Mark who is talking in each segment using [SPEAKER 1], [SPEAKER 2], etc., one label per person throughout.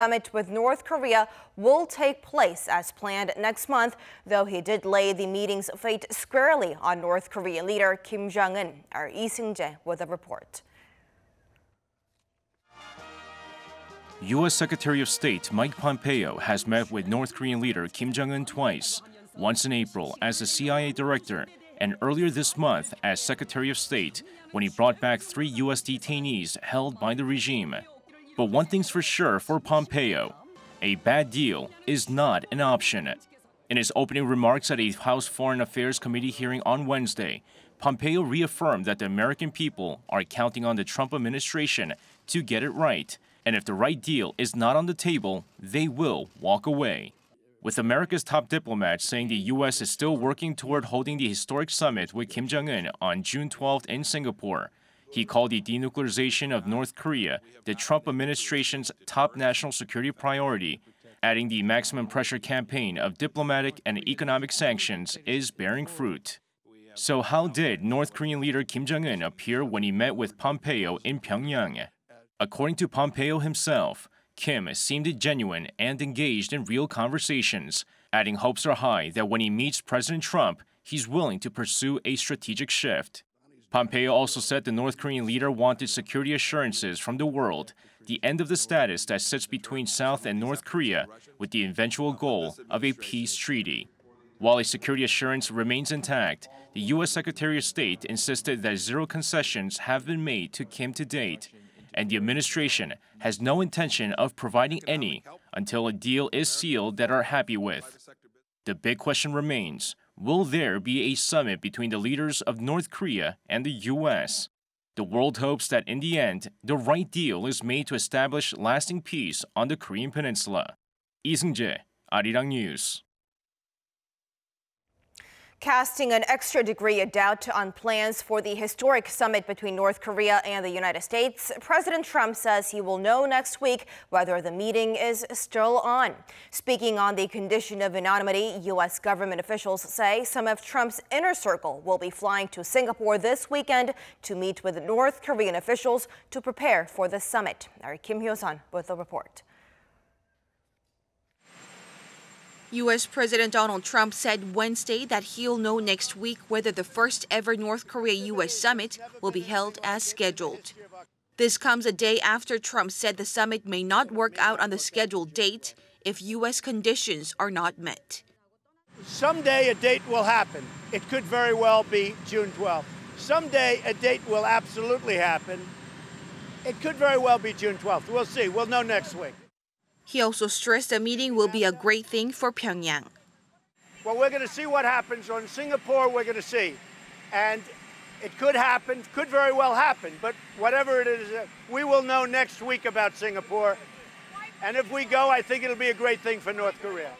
[SPEAKER 1] Summit with North Korea will take place as planned next month, though he did lay the meeting's fate squarely on North Korean leader Kim Jong-un. Our Lee Myung-bak with a report.
[SPEAKER 2] U.S. Secretary of State Mike Pompeo has met with North Korean leader Kim Jong-un twice, once in April as the CIA director and earlier this month as Secretary of State when he brought back 3 U.S. detainees held by the regime. But one thing's for sure for Pompeo, a bad deal is not an option. In his opening remarks at a House Foreign Affairs Committee hearing on Wednesday, Pompeo reaffirmed that the American people are counting on the Trump administration to get it right, and if the right deal is not on the table, they will walk away. With America's top diplomat saying the U.S. is still working toward holding the historic summit with Kim Jong-un on June 12th in Singapore, he called the denuclearization of North Korea the Trump administration's top national security priority, adding the maximum pressure campaign of diplomatic and economic sanctions is bearing fruit. So how did North Korean leader Kim Jong-un appear when he met with Pompeo in Pyongyang? According to Pompeo himself, Kim seemed genuine and engaged in real conversations, adding hopes are high that when he meets President Trump, he's willing to pursue a strategic shift. Pompeo also said the North Korean leader wanted security assurances from the world, the end of the status that sits between South and North Korea, with the eventual goal of a peace treaty. While a security assurance remains intact, the U.S. Secretary of State insisted that 0 concessions have been made to Kim to date, and the administration has no intention of providing any until a deal is sealed that are happy with. The big question remains, will there be a summit between the leaders of North Korea and the U.S.? The world hopes that in the end, the right deal is made to establish lasting peace on the Korean Peninsula. Lee Myung-bak, Arirang News.
[SPEAKER 1] Casting an extra degree of doubt on plans for the historic summit between North Korea and the United States, President Trump says he will know next week whether the meeting is still on. Speaking on the condition of anonymity, U.S. government officials say some of Trump's inner circle will be flying to Singapore this weekend to meet with North Korean officials to prepare for the summit. Our Kim Hyo-sun with the report.
[SPEAKER 3] U.S. President Donald Trump said Wednesday that he'll know next week whether the first ever North Korea-U.S. summit will be held as scheduled. This comes a day after Trump said the summit may not work out on the scheduled date if U.S. conditions are not met.
[SPEAKER 4] Someday a date will happen. It could very well be June 12th. Someday a date will absolutely happen. It could very well be June 12th. We'll see. We'll know next week.
[SPEAKER 3] He also stressed the meeting will be a great thing for Pyongyang.
[SPEAKER 4] Well, we're going to see what happens. On Singapore, we're going to see. And it could happen, could very well happen. But whatever it is, we will know next week about Singapore. And if we go, I think it'll be a great thing for North Korea.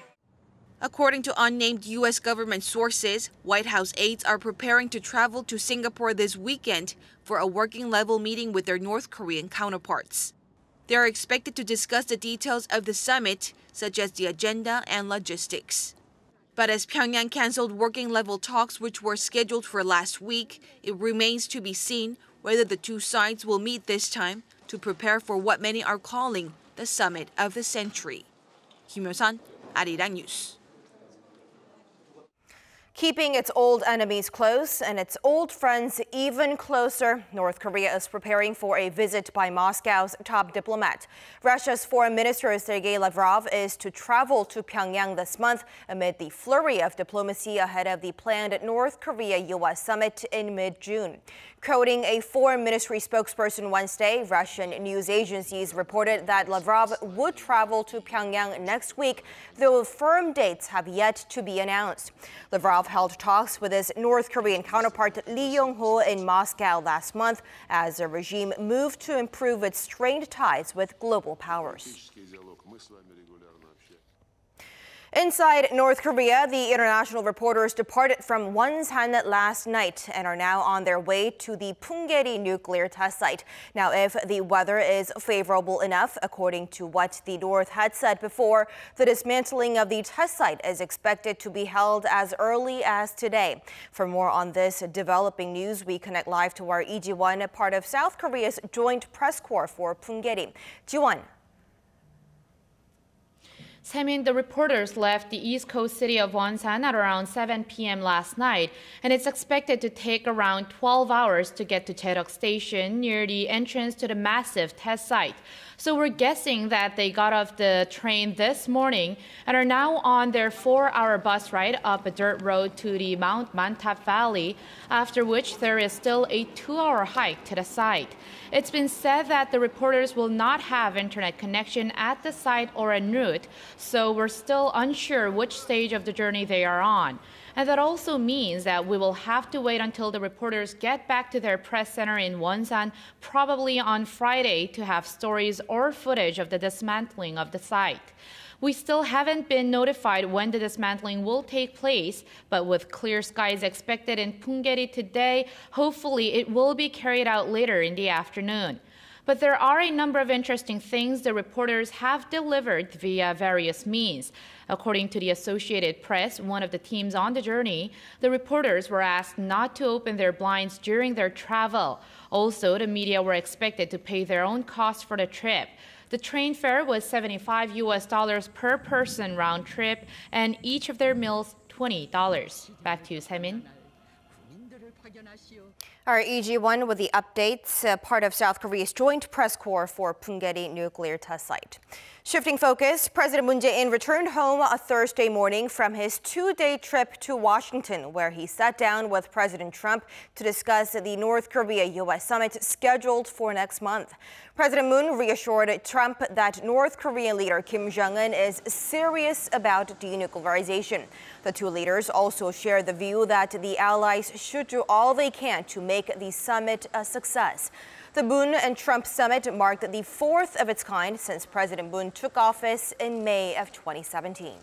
[SPEAKER 3] According to unnamed U.S. government sources, White House aides are preparing to travel to Singapore this weekend for a working-level meeting with their North Korean counterparts. They are expected to discuss the details of the summit, such as the agenda and logistics. But as Pyongyang canceled working-level talks which were scheduled for last week, it remains to be seen whether the two sides will meet this time to prepare for what many are calling the summit of the century. Kim Hyo-sun, Arirang News.
[SPEAKER 1] Keeping its old enemies close and its old friends even closer, North Korea is preparing for a visit by Moscow's top diplomat. Russia's Foreign Minister Sergei Lavrov is to travel to Pyongyang this month amid the flurry of diplomacy ahead of the planned North Korea-U.S. summit in mid-June. Quoting a foreign ministry spokesperson Wednesday, Russian news agencies reported that Lavrov would travel to Pyongyang next week, though firm dates have yet to be announced. Lavrov held talks with his North Korean counterpart Lee Myung-bak in Moscow last month as the regime moved to improve its strained ties with global powers. Inside North Korea, the international reporters departed from Wonsan last night and are now on their way to the Punggye-ri nuclear test site. Now, if the weather is favorable enough, according to what the North had said before, the dismantling of the test site is expected to be held as early as today. For more on this developing news, we connect live to our Lee Ji-won, part of South Korea's Joint Press Corps for Punggye-ri. Ji-won.
[SPEAKER 5] Saemin, the reporters left the east coast city of Wonsan at around 7 p.m. last night, and it's expected to take around 12 hours to get to Jaereok Station near the entrance to the massive test site. So we're guessing that they got off the train this morning and are now on their 4-hour bus ride up a dirt road to the Mount Mantap Valley, after which there is still a 2-hour hike to the site. It's been said that the reporters will not have internet connection at the site or en route, so we're still unsure which stage of the journey they are on. And that also means that we will have to wait until the reporters get back to their press center in Wonsan, probably on Friday, to have stories or footage of the dismantling of the site. We still haven't been notified when the dismantling will take place, but with clear skies expected in Punggye-ri today, hopefully it will be carried out later in the afternoon. But there are a number of interesting things the reporters have delivered via various means. According to the Associated Press, one of the teams on the journey, the reporters were asked not to open their blinds during their travel. Also, the media were expected to pay their own costs for the trip. The train fare was $75 per person round trip, and each of their meals $20. Back to you, Saemin.
[SPEAKER 1] All right, EG1 with the updates, part of South Korea's joint press corps for Punggye-ri nuclear test site. Shifting focus, President Moon Jae-in returned home a Thursday morning from his 2-day trip to Washington, where he sat down with President Trump to discuss the North Korea-U.S. summit scheduled for next month. President Moon reassured Trump that North Korean leader Kim Jong-un is serious about denuclearization. The two leaders also shared the view that the allies should do all they can to make the summit a success. The Moon and Trump summit marked the 4th of its kind since President Moon took office in May of 2017.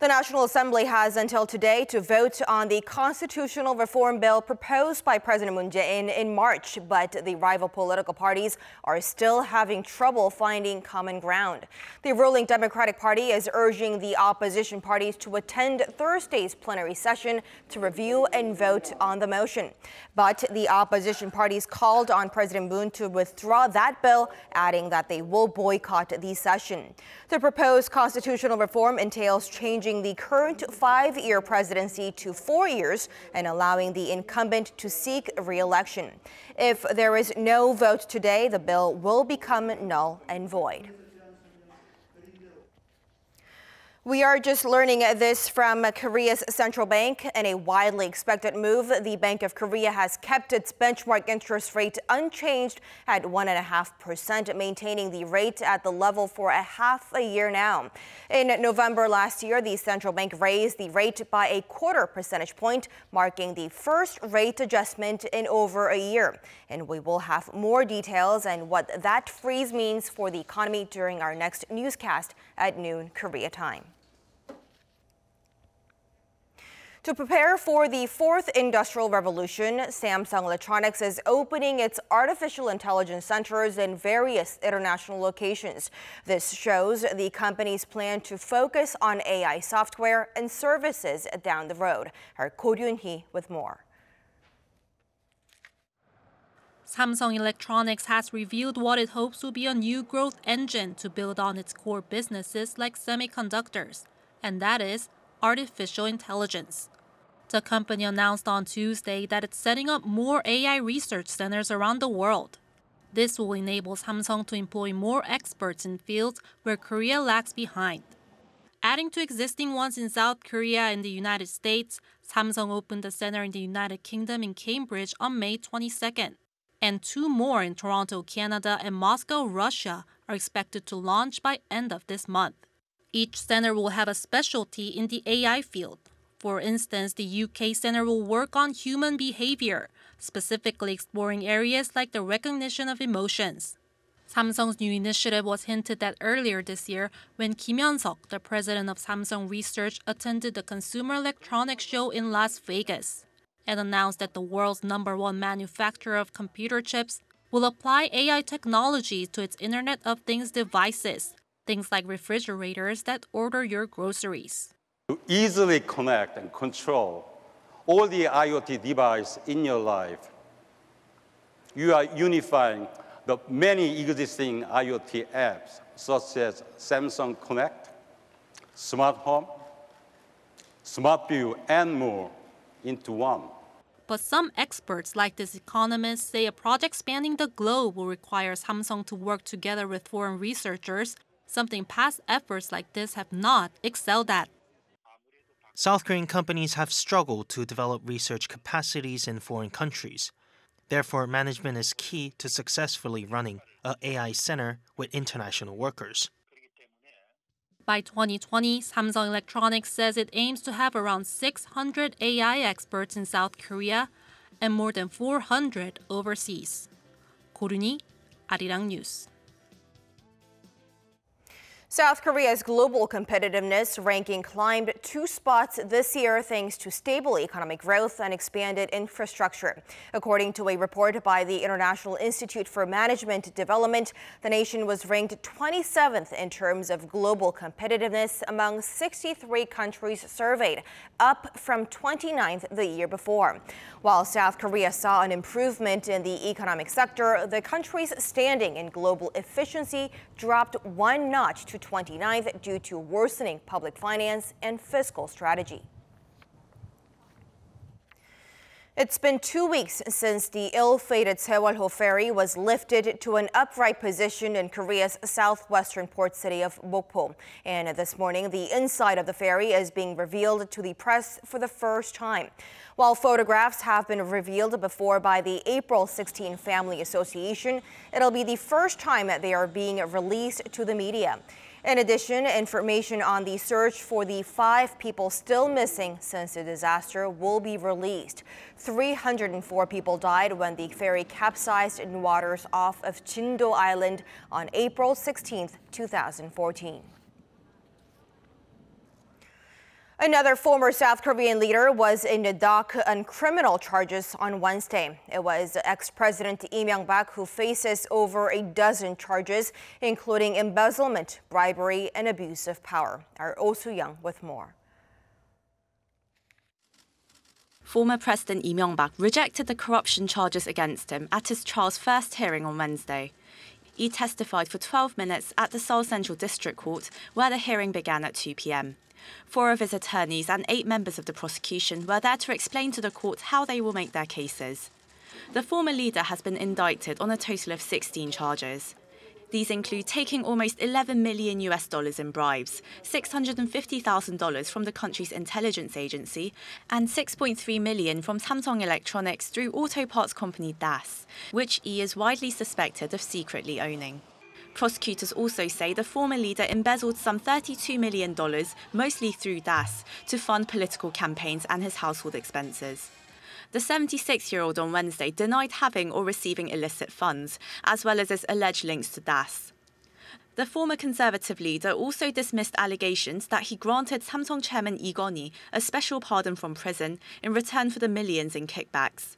[SPEAKER 1] The National Assembly has until today to vote on the constitutional reform bill proposed by President Moon Jae-in in March, but the rival political parties are still having trouble finding common ground. The ruling Democratic Party is urging the opposition parties to attend Thursday's plenary session to review and vote on the motion. But the opposition parties called on President Moon to withdraw that bill, adding that they will boycott the session. The proposed constitutional reform entails changing the current 5-year presidency to 4 years and allowing the incumbent to seek re-election. If there is no vote today, the bill will become null and void. We are just learning this from Korea's central bank. In a widely expected move, the Bank of Korea has kept its benchmark interest rate unchanged at 1.5%, maintaining the rate at the level for a half a year now. In November last year, the central bank raised the rate by a 0.25 percentage point, marking the first rate adjustment in over a year. And we will have more details and what that freeze means for the economy during our next newscast at noon Korea time. To prepare for the 4th industrial revolution, Samsung Electronics is opening its artificial intelligence centers in various international locations. This shows the company's plan to focus on AI software and services down the road. Our Ko Ryun-hee with more.
[SPEAKER 6] Samsung Electronics has revealed what it hopes will be a new growth engine to build on its core businesses like semiconductors, and that is artificial intelligence. The company announced on Tuesday that it's setting up more AI research centers around the world. This will enable Samsung to employ more experts in fields where Korea lags behind. Adding to existing ones in South Korea and the United States, Samsung opened a center in the United Kingdom in Cambridge on May 22nd. And 2 more in Toronto, Canada and Moscow, Russia are expected to launch by end of this month. Each center will have a specialty in the AI field. For instance, the UK center will work on human behavior, specifically exploring areas like the recognition of emotions. Samsung's new initiative was hinted at earlier this year when Kim Hyun-seok, the president of Samsung Research, attended the Consumer Electronics Show in Las Vegas and announced that the world's #1 manufacturer of computer chips will apply AI technology to its Internet of Things devices, things like refrigerators that order your groceries.
[SPEAKER 7] To easily connect and control all the IoT devices in your life. You are unifying the many existing IoT apps, such as Samsung Connect, Smart Home, Smart View, and more, into one.
[SPEAKER 6] But some experts, like this economist, say a project spanning the globe will require Samsung to work together with foreign researchers, something past efforts like this have not excelled at.
[SPEAKER 8] South Korean companies have struggled to develop research capacities in foreign countries. Therefore, management is key to successfully running an AI center with international workers.
[SPEAKER 6] By 2020, Samsung Electronics says it aims to have around 600 AI experts in South Korea and more than 400 overseas. 고르니, Arirang News.
[SPEAKER 1] South Korea's global competitiveness ranking climbed 2 spots this year thanks to stable economic growth and expanded infrastructure. According to a report by the International Institute for Management Development, the nation was ranked 27th in terms of global competitiveness among 63 countries surveyed, up from 29th the year before. While South Korea saw an improvement in the economic sector, the country's standing in global efficiency dropped 1 notch to 29th due to worsening public finance and fiscal strategy. It's been 2 weeks since the ill-fated Sewol-ho ferry was lifted to an upright position in Korea's southwestern port city of Mokpo. And this morning, the inside of the ferry is being revealed to the press for the first time. While photographs have been revealed before by the April 16 Family Association, it'll be the first time that they are being released to the media. In addition, information on the search for the 5 people still missing since the disaster will be released. 304 people died when the ferry capsized in waters off of Jindo Island on April 16, 2014. Another former South Korean leader was in the dock on criminal charges on Wednesday. It was ex-President Lee Myung-bak who faces over a dozen charges, including embezzlement, bribery, and abuse of power. Our Oh Soo-young with more.
[SPEAKER 9] Former President Lee Myung-bak rejected the corruption charges against him at his trial's first hearing on Wednesday. He testified for 12 minutes at the Seoul Central District Court, where the hearing began at 2 p.m. 4 of his attorneys and 8 members of the prosecution were there to explain to the court how they will make their cases. The former leader has been indicted on a total of 16 charges. These include taking almost $11 million in bribes, $650,000 from the country's intelligence agency, and $6.3 million from Samsung Electronics through auto parts company DAS, which he is widely suspected of secretly owning. Prosecutors also say the former leader embezzled some $32 million, mostly through DAS, to fund political campaigns and his household expenses. The 76-year-old on Wednesday denied having or receiving illicit funds, as well as his alleged links to DAS. The former Conservative leader also dismissed allegations that he granted Samsung chairman Lee Gon-hee a special pardon from prison in return for the millions in kickbacks.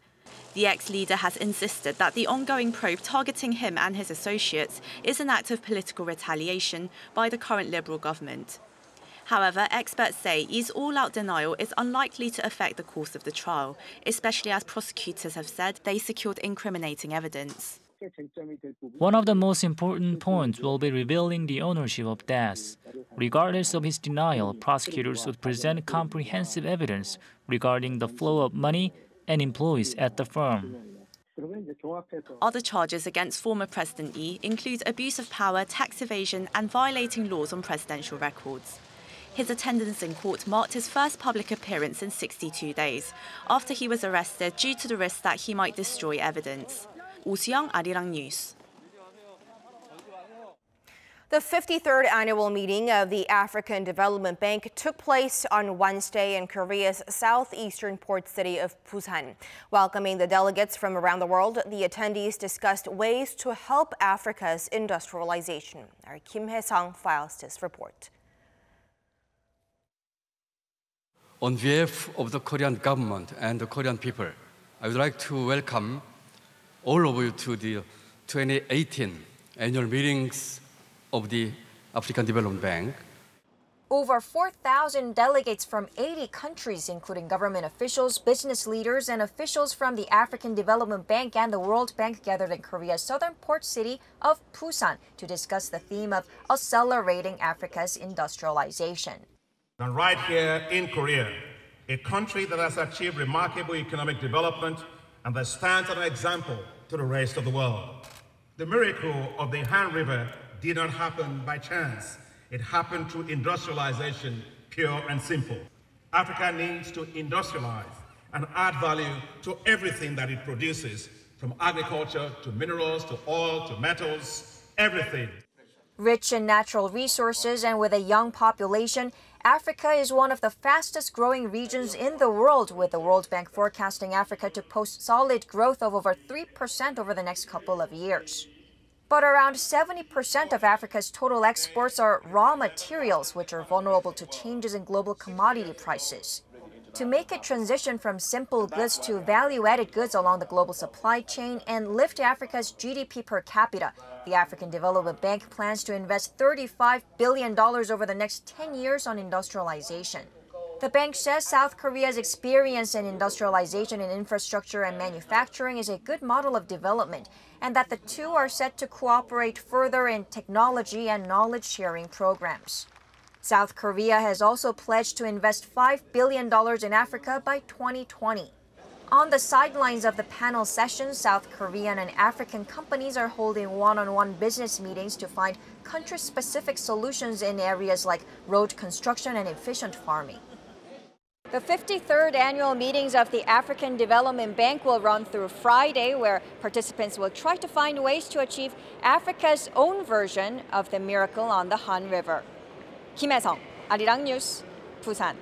[SPEAKER 9] The ex-leader has insisted that the ongoing probe targeting him and his associates is an act of political retaliation by the current Liberal government. However, experts say his all-out denial is unlikely to affect the course of the trial, especially as prosecutors have said they secured incriminating evidence.
[SPEAKER 10] One of the most important points will be revealing the ownership of DAS. Regardless of his denial, prosecutors would present comprehensive evidence regarding the flow of money and employees at the firm.
[SPEAKER 9] Other charges against former President Lee include abuse of power, tax evasion, and violating laws on presidential records. His attendance in court marked his first public appearance in 62 days, after he was arrested due to the risk that he might destroy evidence. Oh Soo-young, Arirang News.
[SPEAKER 1] The 53rd annual meeting of the African Development Bank took place on Wednesday in Korea's southeastern port city of Busan. Welcoming the delegates from around the world, the attendees discussed ways to help Africa's industrialization. Our Kim Hae-sung files this report.
[SPEAKER 11] On behalf of the Korean government and the Korean people, I would like to welcome all of you to the 2018 annual meetings of the African Development Bank.
[SPEAKER 12] Over 4,000 delegates from 80 countries, including government officials, business leaders, and officials from the African Development Bank and the World Bank, gathered in Korea's southern port city of Busan to discuss the theme of accelerating Africa's industrialization.
[SPEAKER 13] And right here in Korea, a country that has achieved remarkable economic development and that stands as an example to the rest of the world. The miracle of the Han River did not happen by chance. It happened through industrialization, pure and simple. Africa needs to industrialize and add value to everything that it produces, from agriculture to minerals to oil to metals, everything.
[SPEAKER 12] Rich in natural resources and with a young population, Africa is one of the fastest growing regions in the world, with the World Bank forecasting Africa to post solid growth of over 3% over the next couple of years. But around 70% of Africa's total exports are raw materials, which are vulnerable to changes in global commodity prices. To make a transition from simple goods to value-added goods along the global supply chain and lift Africa's GDP per capita, the African Development Bank plans to invest $35 billion over the next 10 years on industrialization. The bank says South Korea's experience in industrialization in infrastructure and manufacturing is a good model of development, and that the two are set to cooperate further in technology and knowledge-sharing programs. South Korea has also pledged to invest $5 billion in Africa by 2020. On the sidelines of the panel session, South Korean and African companies are holding one-on-one business meetings to find country-specific solutions in areas like road construction and efficient farming. The 53rd annual meetings of the African Development Bank will run through Friday, where participants will try to find ways to achieve Africa's own version of the miracle on the Han River. Kim Hae-sung, Arirang News, Busan.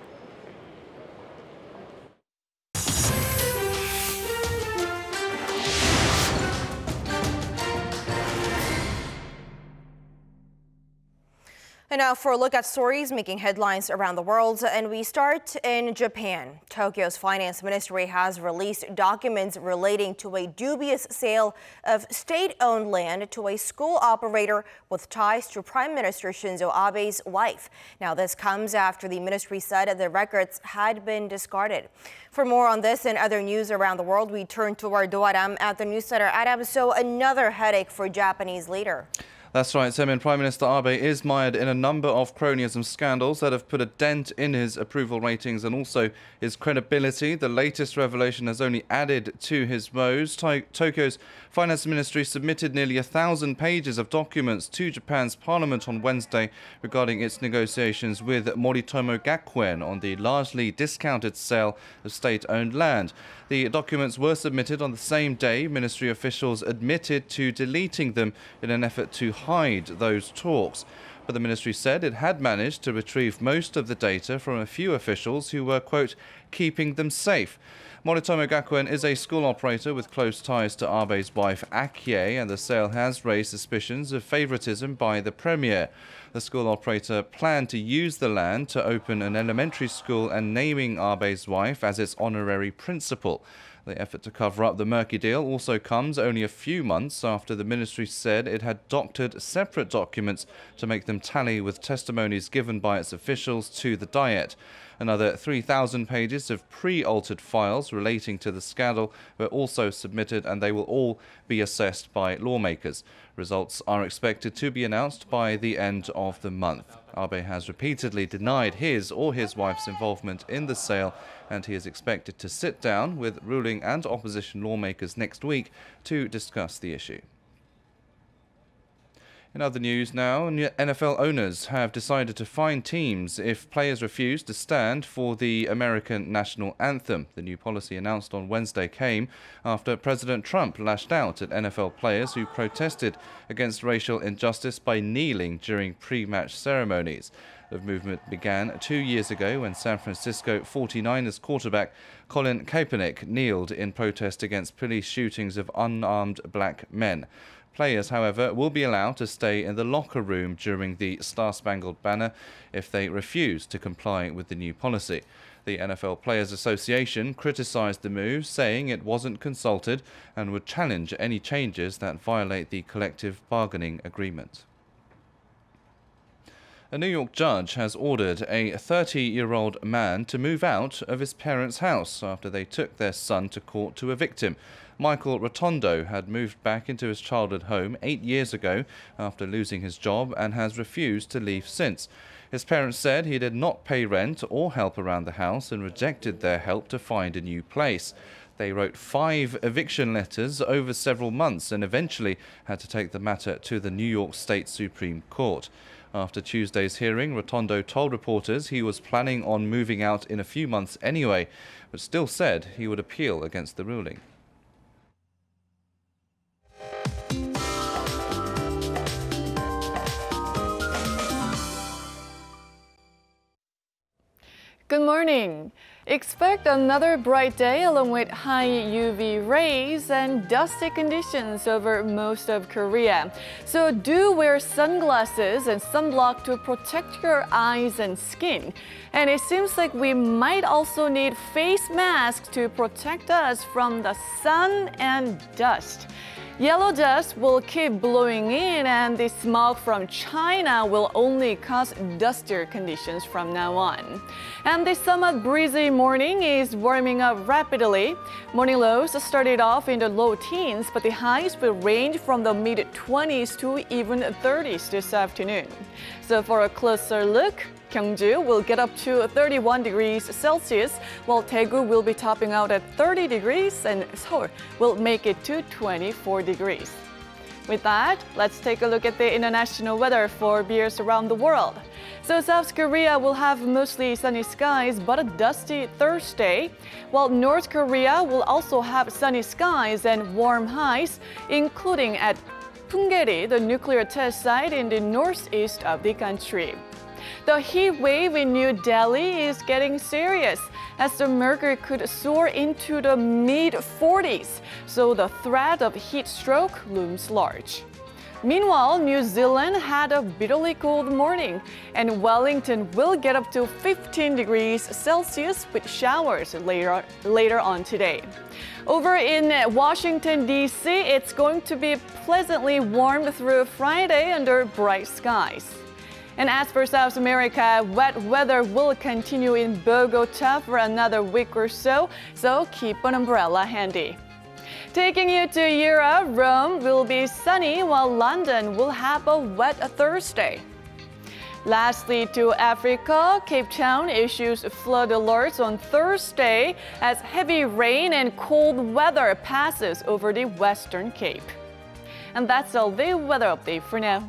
[SPEAKER 1] And now for a look at stories making headlines around the world, and we start in Japan. Tokyo's finance ministry has released documents relating to a dubious sale of state-owned land to a school operator with ties to Prime Minister Shinzo Abe's wife. Now, this comes after the ministry said the records had been discarded. For more on this and other news around the world, we turn to our Do Adam at the News Center. Adam, so another headache for Japanese leader.
[SPEAKER 14] That's right, Semin. Prime Minister Abe is mired in a number of cronyism scandals that have put a dent in his approval ratings and also his credibility. The latest revelation has only added to his woes. Tokyo's finance ministry submitted nearly 1,000 pages of documents to Japan's parliament on Wednesday regarding its negotiations with Moritomo Gakuen on the largely discounted sale of state-owned land. The documents were submitted on the same day. Ministry officials admitted to deleting them in an effort to hide those talks. But the ministry said it had managed to retrieve most of the data from a few officials who were, quote, keeping them safe. Moritomo Gakuen is a school operator with close ties to Abe's wife Akie, and the sale has raised suspicions of favoritism by the premier. The school operator planned to use the land to open an elementary school and naming Abe's wife as its honorary principal. The effort to cover up the murky deal also comes only a few months after the ministry said it had doctored separate documents to make them tally with testimonies given by its officials to the Diet. Another 3,000 pages of pre-altered files relating to the scandal were also submitted, and they will all be assessed by lawmakers. Results are expected to be announced by the end of the month. Abe has repeatedly denied his or his wife's involvement in the sale, and he is expected to sit down with ruling and opposition lawmakers next week to discuss the issue. In other news now, NFL owners have decided to fine teams if players refuse to stand for the American national anthem. The new policy announced on Wednesday came after President Trump lashed out at NFL players who protested against racial injustice by kneeling during pre-match ceremonies. The movement began 2 years ago when San Francisco 49ers quarterback Colin Kaepernick kneeled in protest against police shootings of unarmed black men. Players, however, will be allowed to stay in the locker room during the Star-Spangled Banner if they refuse to comply with the new policy. The NFL Players Association criticized the move, saying it wasn't consulted and would challenge any changes that violate the collective bargaining agreement. A New York judge has ordered a 30-year-old man to move out of his parents' house after they took their son to court to evict him. Michael Rotondo had moved back into his childhood home 8 years ago after losing his job and has refused to leave since. His parents said he did not pay rent or help around the house and rejected their help to find a new place. They wrote 5 eviction letters over several months and eventually had to take the matter to the New York State Supreme Court. After Tuesday's hearing, Rotondo told reporters he was planning on moving out in a few months anyway, but still said he would appeal against the ruling.
[SPEAKER 15] Good morning. Expect another bright day along with high UV rays and dusty conditions over most of Korea. So do wear sunglasses and sunblock to protect your eyes and skin. And it seems like we might also need face masks to protect us from the sun and dust. Yellow dust will keep blowing in, and the smog from China will only cause dustier conditions from now on. And this somewhat breezy morning is warming up rapidly. Morning lows started off in the low teens, but the highs will range from the mid-20s to even 30s this afternoon. So for a closer look, Gyeongju will get up to 31 degrees Celsius, while Daegu will be topping out at 30 degrees, and Seoul will make it to 24 degrees. With that, let's take a look at the international weather for viewers around the world. So South Korea will have mostly sunny skies but a dusty Thursday, while North Korea will also have sunny skies and warm highs, including at Punggye-ri, the nuclear test site in the northeast of the country. The heat wave in New Delhi is getting serious as the mercury could soar into the mid-40s, so the threat of heat stroke looms large. Meanwhile, New Zealand had a bitterly cold morning, and Wellington will get up to 15 degrees Celsius with showers later on today. Over in Washington, D.C., it's going to be pleasantly warm through Friday under bright skies. And as for South America, wet weather will continue in Bogota for another week or so, so keep an umbrella handy. Taking you to Europe, Rome will be sunny while London will have a wet Thursday. Lastly, to Africa, Cape Town issues flood alerts on Thursday as heavy rain and cold weather passes over the Western Cape. And that's all the weather update for now.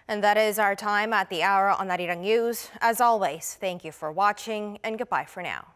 [SPEAKER 1] And that is our time at the hour on Arirang News. As always, thank you for watching and goodbye for now.